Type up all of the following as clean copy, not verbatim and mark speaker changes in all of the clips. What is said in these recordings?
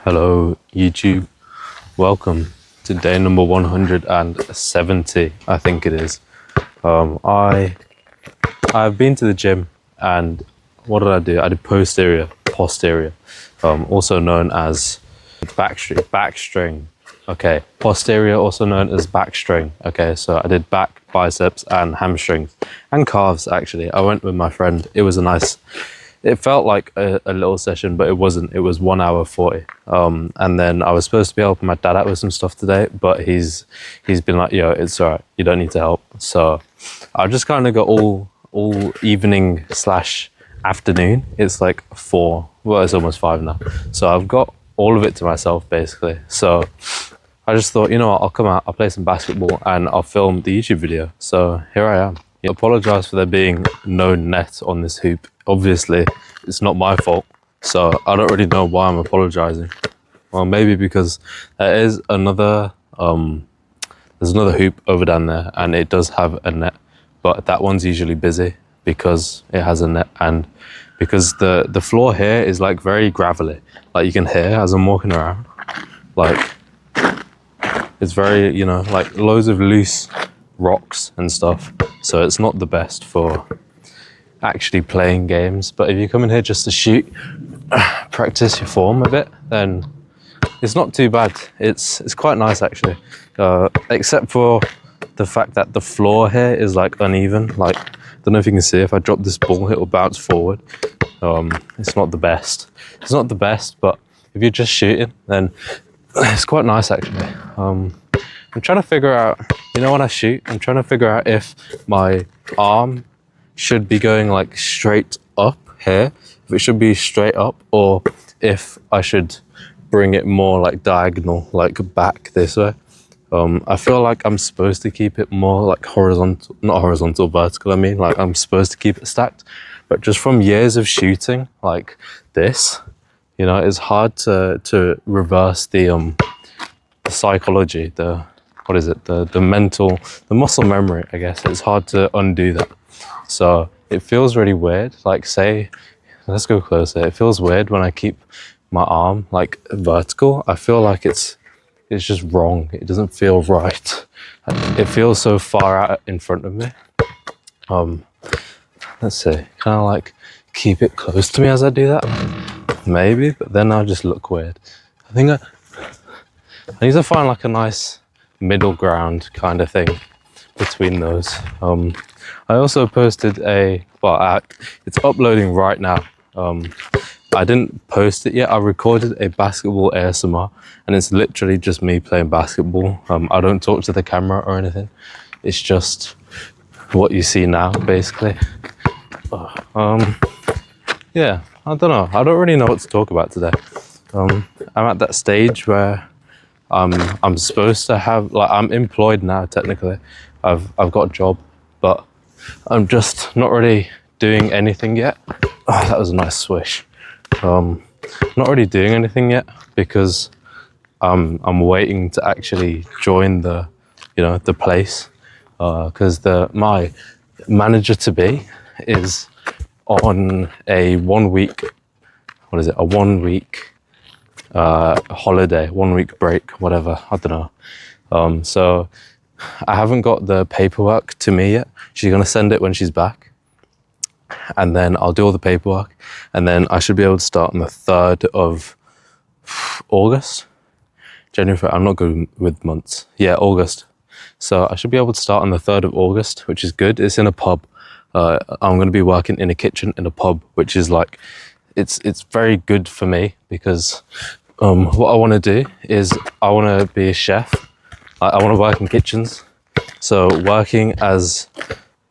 Speaker 1: Hello YouTube, welcome to day number 170, I think it is. I've been to the gym, and what did I do? I did posterior, also known as backstring. Okay, posterior, also known as backstring. Okay, so I did back, biceps, and hamstrings, and calves. Actually, I went with my friend. It felt like a little session, but it wasn't. It was 1 hour 40. And then I was supposed to be helping my dad out with some stuff today, but he's been like, yo, it's all right, you don't need to help. So I just kind of got all evening slash afternoon. It's like 4, well, it's almost 5 now. So I've got all of it to myself basically. So I just thought, you know what, I'll come out, I'll play some basketball, and I'll film the YouTube video. So here I am. I apologize for there being no net on this hoop. Obviously, it's not my fault, so I don't really know why I'm apologizing. Well, maybe because there is another, there's another hoop over down there, and it does have a net, but that one's usually busy because it has a net, and because the floor here is like very gravelly. Like you can hear as I'm walking around, like it's very, you know, like loads of loose rocks and stuff. So it's not the best for actually playing games. But if you come in here just to shoot, practice your form a bit, then it's not too bad. It's quite nice actually, except for the fact that the floor here is like uneven. Like, I don't know if you can see, if I drop this ball, it'll bounce forward. It's not the best. It's not the best, but if you're just shooting, then it's quite nice actually. I'm trying to figure out, you know, when I shoot, I'm trying to figure out if my arm should be going like straight up here, if it should be straight up, or if I should bring it more like diagonal, like back this way. I feel like I'm supposed to keep it more like horizontal, not horizontal, vertical. I mean, like I'm supposed to keep it stacked, but just from years of shooting like this, you know, it's hard to reverse the psychology, what is it, the mental, the muscle memory, I guess. It's hard to undo that. So it feels really weird. Like, say, let's go closer. It feels weird when I keep my arm like vertical. I feel like it's just wrong. It doesn't feel right. It feels so far out in front of me. Let's see, kind of like keep it close to me as I do that, maybe, but then I'll just look weird. I think I need to find like a nice middle ground kind of thing between those. I also posted it's uploading right now. I didn't post it yet. I recorded a basketball ASMR, and it's literally just me playing basketball. I don't talk to the camera or anything. It's just what you see now, basically. Yeah, I don't know. I don't really know what to talk about today. I'm at that stage where I'm supposed to have, like, I'm employed now technically. I've got a job, but I'm just not really doing anything yet. Oh, that was a nice swish. Not really doing anything yet because I'm waiting to actually join the place, because my manager to be is on a 1 week, a 1 week holiday, 1 week break, whatever, I don't know. So I haven't got the paperwork to me yet. She's gonna send it when she's back, and then I'll do all the paperwork, and then I should be able to start on the 3rd of August. January, I'm not good with months. Yeah, August. So I should be able to start on the 3rd of August, which is good. It's in a pub. I'm going to be working in a kitchen in a pub, which is like, it's very good for me because what I want to do is I want to be a chef. I want to work in kitchens. So working as,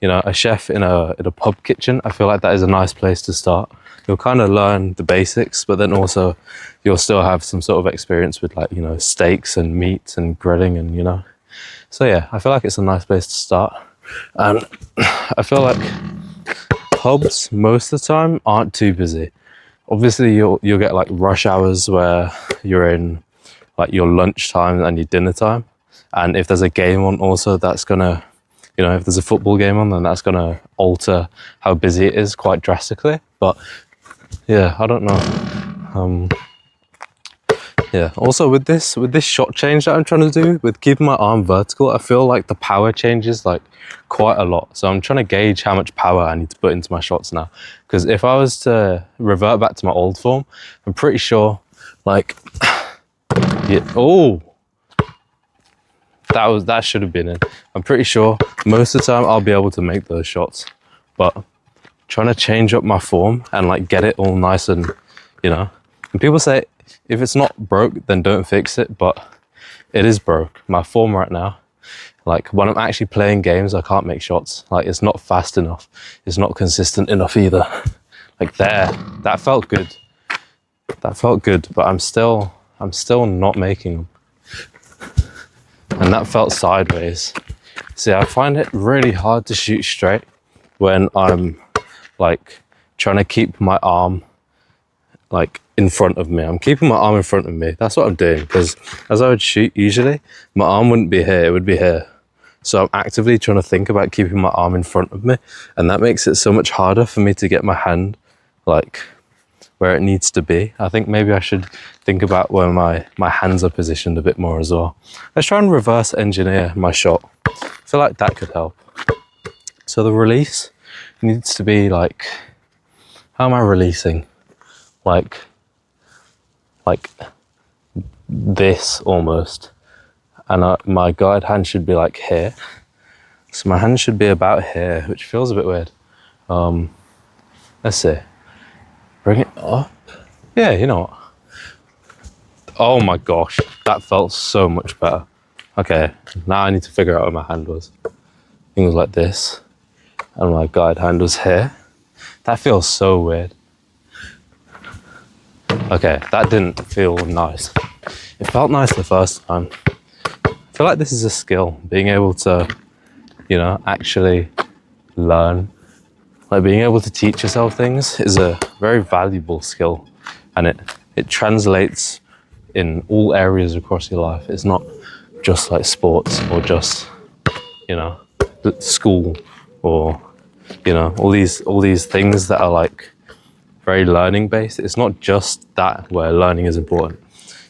Speaker 1: you know, a chef in a pub kitchen, I feel like that is a nice place to start. You'll kind of learn the basics, but then also you'll still have some sort of experience with, like, you know, steaks and meats and grilling, and, you know. So yeah, I feel like it's a nice place to start. And I feel like pubs most of the time aren't too busy. Obviously you'll get like rush hours where you're in like your lunch time and your dinner time. And if there's a game on also, that's gonna, you know, if there's a football game on, then that's gonna alter how busy it is quite drastically. But yeah, I don't know. Yeah, also with this shot change that I'm trying to do, with keeping my arm vertical, I feel like the power changes like quite a lot. So I'm trying to gauge how much power I need to put into my shots now. Because if I was to revert back to my old form, I'm pretty sure like, yeah, oh, that should have been in. I'm pretty sure most of the time I'll be able to make those shots, but trying to change up my form and like get it all nice and, you know, and people say, if it's not broke, then don't fix it, but it is broke. My form right now, like when I'm actually playing games, I can't make shots. Like it's not fast enough. It's not consistent enough either. Like there, that felt good. That felt good, but I'm still not making them. And that felt sideways. See, I find it really hard to shoot straight when I'm like trying to keep my arm like in front of me. I'm keeping my arm in front of me. That's what I'm doing, because as I would shoot usually, my arm wouldn't be here, it would be here. So I'm actively trying to think about keeping my arm in front of me, and that makes it so much harder for me to get my hand like where it needs to be. I think maybe I should think about where my hands are positioned a bit more as well. Let's try and reverse engineer my shot. I feel like that could help. So the release needs to be like, how am I releasing? Like this almost, and my guide hand should be like here, so my hand should be about here, which feels a bit weird. Let's see, bring it up. Yeah, you know what, oh my gosh, that felt so much better. Okay, now I need to figure out where my hand was. I think it was like this, and my guide hand was here. That feels so weird. Okay, that didn't feel nice. It felt nice the first time. I feel like this is a skill, being able to, you know, actually learn. Like being able to teach yourself things is a very valuable skill, and it translates in all areas across your life. It's not just like sports or just, you know, school or, you know, all these things that are like very learning based. It's not just that where learning is important.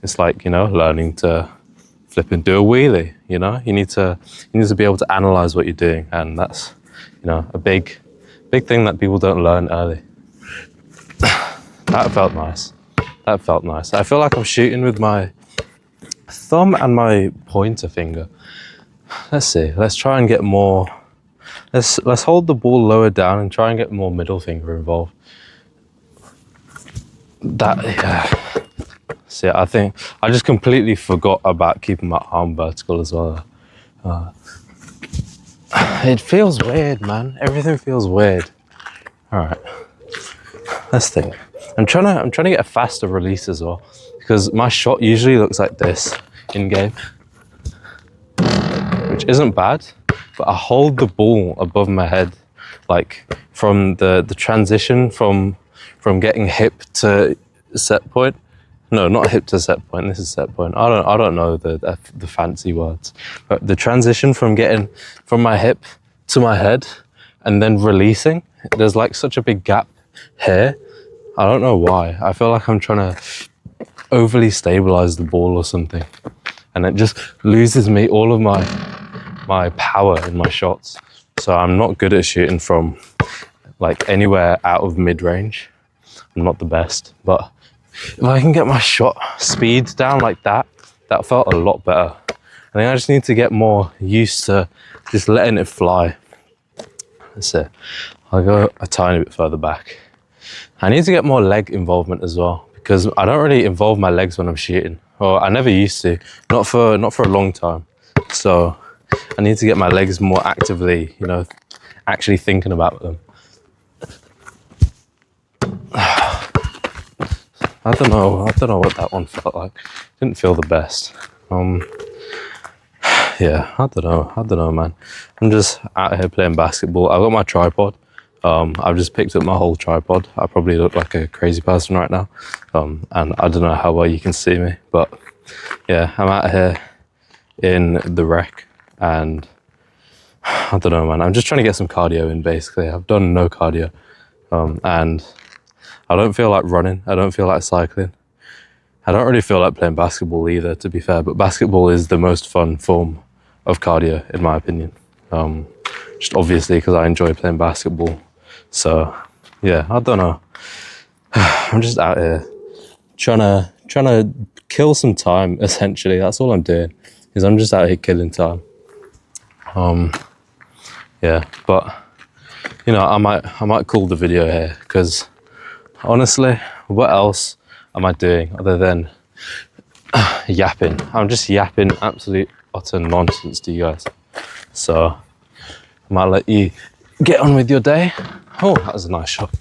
Speaker 1: It's like, you know, learning to flip and do a wheelie, you know, you need to be able to analyze what you're doing. And that's, you know, a big thing that people don't learn early. That felt nice. That felt nice. I feel like I'm shooting with my thumb and my pointer finger. Let's see, let's try and get more, let's hold the ball lower down and try and get more middle finger involved. That, yeah. See, I think I just completely forgot about keeping my arm vertical as well. It feels weird, man. Everything feels weird. All right, let's think. I'm trying to get a faster release as well, because my shot usually looks like this in game, which isn't bad, but I hold the ball above my head, like from the transition from getting hip to set point. No, not hip to set point. This is set point. I don't know the fancy words, but the transition from getting from my hip to my head and then releasing, there's like such a big gap here. I don't know why. I feel like I'm trying to overly stabilize the ball or something, and it just loses me all of my power in my shots. So I'm not good at shooting from like anywhere out of mid-range. I'm not the best, but if I can get my shot speed down like that, that felt a lot better. I think I just need to get more used to just letting it fly. That's it. I'll go a tiny bit further back. I need to get more leg involvement as well, because I don't really involve my legs when I'm shooting. Or I never used to, not for a long time. So I need to get my legs more actively, you know, actually thinking about them. I don't know what that one felt like. Didn't feel the best. Yeah, I don't know, man. I'm just out here playing basketball. I've got my tripod. I've just picked up my whole tripod. I probably look like a crazy person right now. And I don't know how well you can see me, but yeah, I'm out here in the rec, and I don't know, man. I'm just trying to get some cardio in, basically. I've done no cardio, and I don't feel like running. I don't feel like cycling. I don't really feel like playing basketball either, to be fair, but basketball is the most fun form of cardio, in my opinion. Just obviously because I enjoy playing basketball. So, yeah, I don't know. I'm just out here trying to kill some time, essentially. That's all I'm doing, is I'm just out here killing time. Yeah, but, you know, I might call the video here, because honestly, what else am I doing other than yapping? I'm just yapping absolute utter nonsense to you guys. So I might let you get on with your day. Oh, that was a nice shot.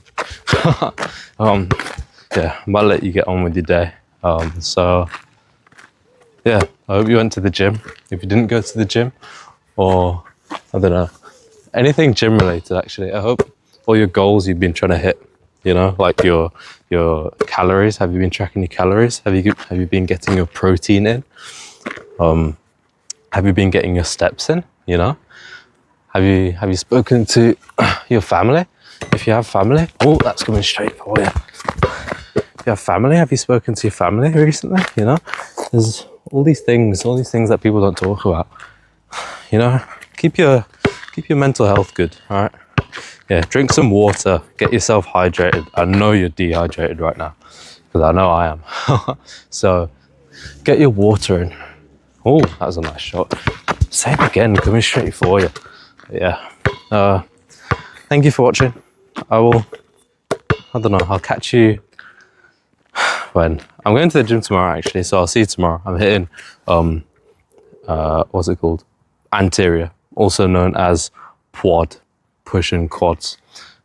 Speaker 1: Yeah, I might let you get on with your day. So yeah, I hope you went to the gym. If you didn't go to the gym, or I don't know, anything gym related actually, I hope all your goals you've been trying to hit, you know, like your calories. Have you been tracking your calories? Have you been getting your protein in? Have you been getting your steps in? You know, have you spoken to your family? If you have family, oh, that's coming straight for you. If you have family, have you spoken to your family recently? You know, there's all these things that people don't talk about. You know, keep your mental health good. All right. Yeah, drink some water, get yourself hydrated. I know you're dehydrated right now, because I know I am. So get your water in. Oh, that was a nice shot. Same again, coming straight for you. But yeah. Thank you for watching. I don't know, I'll catch you when I'm going to the gym tomorrow actually, so I'll see you tomorrow. I'm hitting what's it called? Anterior, also known as quad, pushing quads.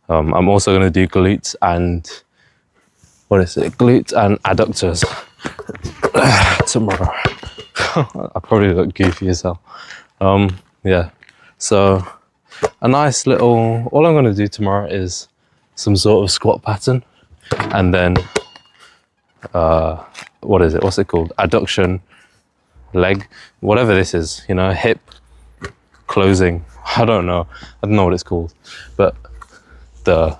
Speaker 1: I'm also going to do glutes and glutes and adductors tomorrow. I probably look goofy as hell. Yeah, so a nice little, all I'm going to do tomorrow is some sort of squat pattern, and then what's it called, adduction, leg, whatever this is, you know, hip closing. I don't know what it's called, but the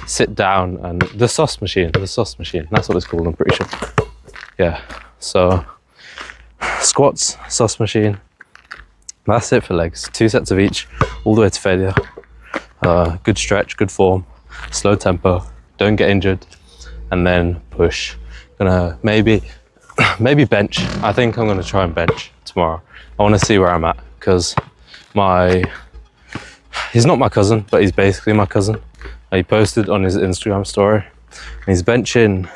Speaker 1: sit down and the sauce machine, that's what it's called, I'm pretty sure. Yeah, so squats, sauce machine, that's it for legs. 2 sets of each, all the way to failure. Good stretch, good form, slow tempo, don't get injured, and then push. Gonna maybe bench. I think I'm gonna try and bench tomorrow. I want to see where I'm at, because he's not my cousin, but he's basically my cousin. He posted on his Instagram story, and he's benching,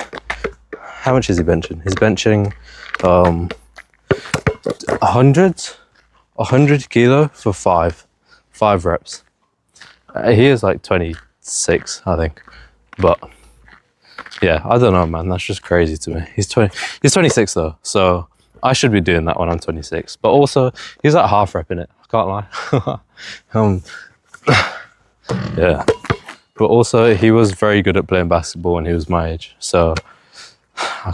Speaker 1: how much is he benching? He's benching 100 kilo for five reps. He is like 26, I think, but yeah, I don't know, man, that's just crazy to me. He's 26 though, so I should be doing that when I'm 26, but also he's at half rep in it, I can't lie. Yeah, but also he was very good at playing basketball when he was my age, so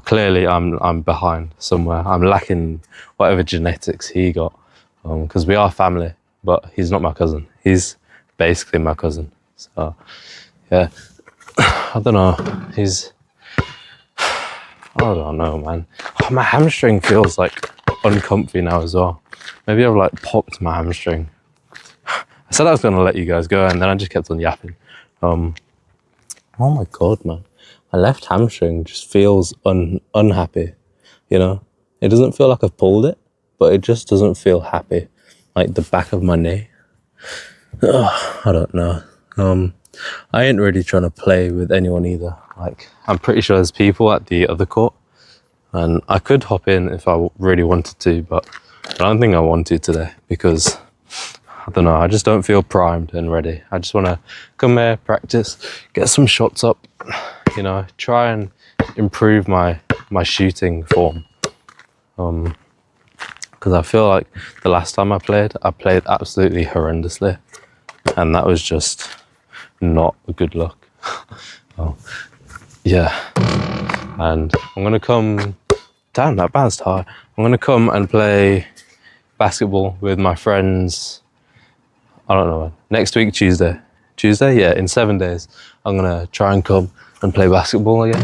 Speaker 1: clearly I'm behind somewhere. I'm lacking whatever genetics he got, because we are family, but he's not my cousin. He's basically my cousin. So yeah, I don't know. I don't know, man. Oh, my hamstring feels like uncomfy now as well. Maybe I've like popped my hamstring. I said I was gonna let you guys go, and then I just kept on yapping. Oh my god, man. My left hamstring just feels unhappy, you know? It doesn't feel like I've pulled it, but it just doesn't feel happy. Like the back of my knee. Ugh, I don't know. I ain't really trying to play with anyone either. Like, I'm pretty sure there's people at the other court, and I could hop in if I really wanted to, but I don't think I want to today, because I don't know, I just don't feel primed and ready. I just want to come here, practice, get some shots up, you know, try and improve my shooting form. Because I feel like the last time I played absolutely horrendously, and that was just not a good look. Oh, yeah, and I'm gonna come, damn, that bounced hard. I'm gonna come and play basketball with my friends, I don't know, next week, Tuesday, yeah, in 7 days, I'm gonna try and come and play basketball again.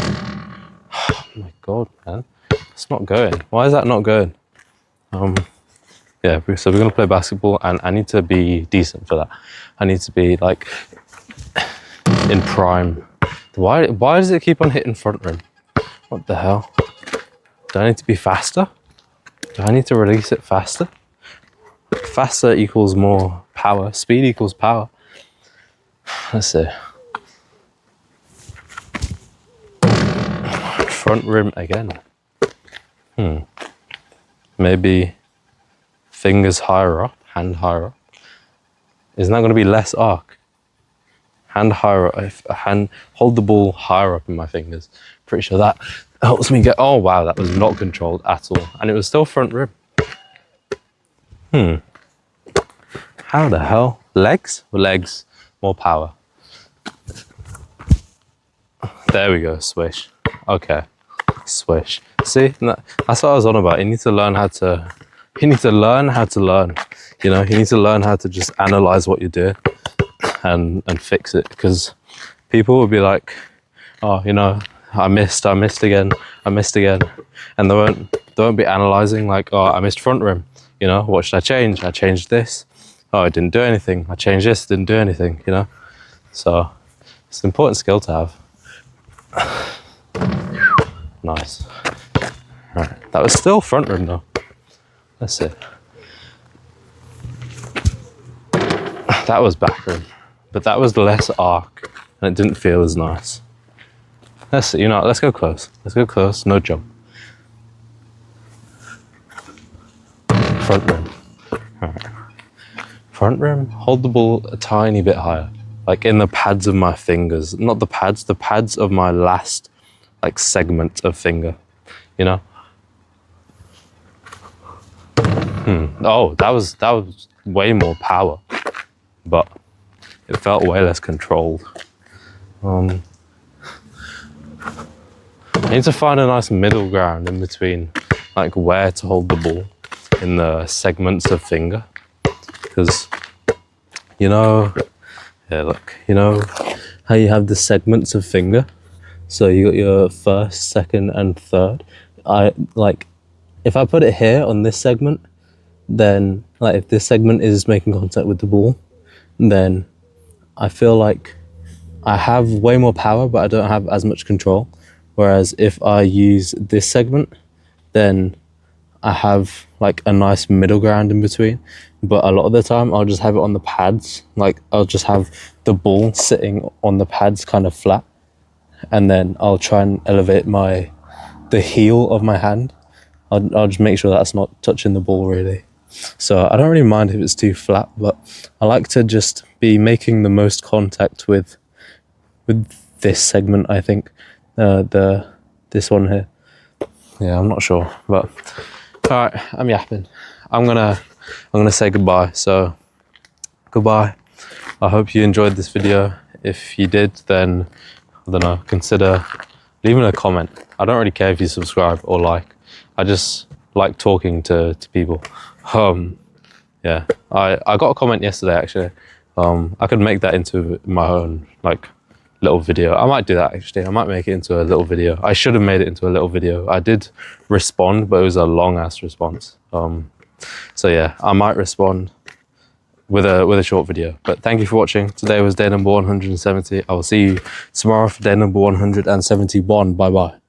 Speaker 1: Oh my god, man. It's not going. Why is that not going? Yeah, so we're gonna play basketball and I need to be decent for that. I need to be like in prime. Why does it keep on hitting front rim? What the hell? Do I need to be faster? Do I need to release it faster? Faster equals more power. Speed equals power. Let's see. Front rim again. Maybe fingers higher up, hand higher up. Isn't that going to be less arc? Hand higher up, if a hand, hold the ball higher up in my fingers. Pretty sure that helps me get, oh wow, that was not controlled at all. And it was still front rim. How the hell? Legs? Legs, more power. There we go, swish. Okay, swish. See, that's what I was on about. You need to learn how to learn. You know, you need to learn how to just analyze what you're doing and fix it. Because people will be like, oh, you know, I missed again. And they won't be analyzing like, oh, I missed front rim. You know, what should I change? I changed this. Oh, it didn't do anything. I changed this, didn't do anything, you know? So it's an important skill to have. Nice. All right, that was still front rim though. Let's see. That was back rim, but that was less arc and it didn't feel as nice. Let's see, you know, let's go close. Let's go close, no jump. Front rim. All right. Front rim, hold the ball a tiny bit higher. Like in the pads of my fingers. Not the pads of my last like segment of finger, you know? Oh, that was way more power, but it felt way less controlled. I need to find a nice middle ground in between, like where to hold the ball in the segments of finger, because you know, yeah, look, you know how you have the segments of finger. So you got your first, second, and third. If I put it here on this segment, then like if this segment is making contact with the ball, then I feel like I have way more power, but I don't have as much control. Whereas if I use this segment, then I have like a nice middle ground in between. But a lot of the time I'll just have it on the pads. Like I'll just have the ball sitting on the pads kind of flat. And then I'll try and elevate the heel of my hand. I'll just make sure that's not touching the ball really. So I don't really mind if it's too flat, but I like to just be making the most contact with this segment, I think. This one here. Yeah, I'm not sure, but all right, I'm yapping. I'm gonna say goodbye. So goodbye. I hope you enjoyed this video. If you did, then I don't know, consider leaving a comment. I don't really care if you subscribe or like. I just like talking to people. Yeah, I got a comment yesterday actually. I could make that into my own like little video. I might do that actually. I might make it into a little video. I should have made it into a little video. I did respond, but it was a long ass response. So yeah, I might respond with a short video. But thank you for watching. Today was day number 170. I will see you tomorrow for day number 171. Bye bye.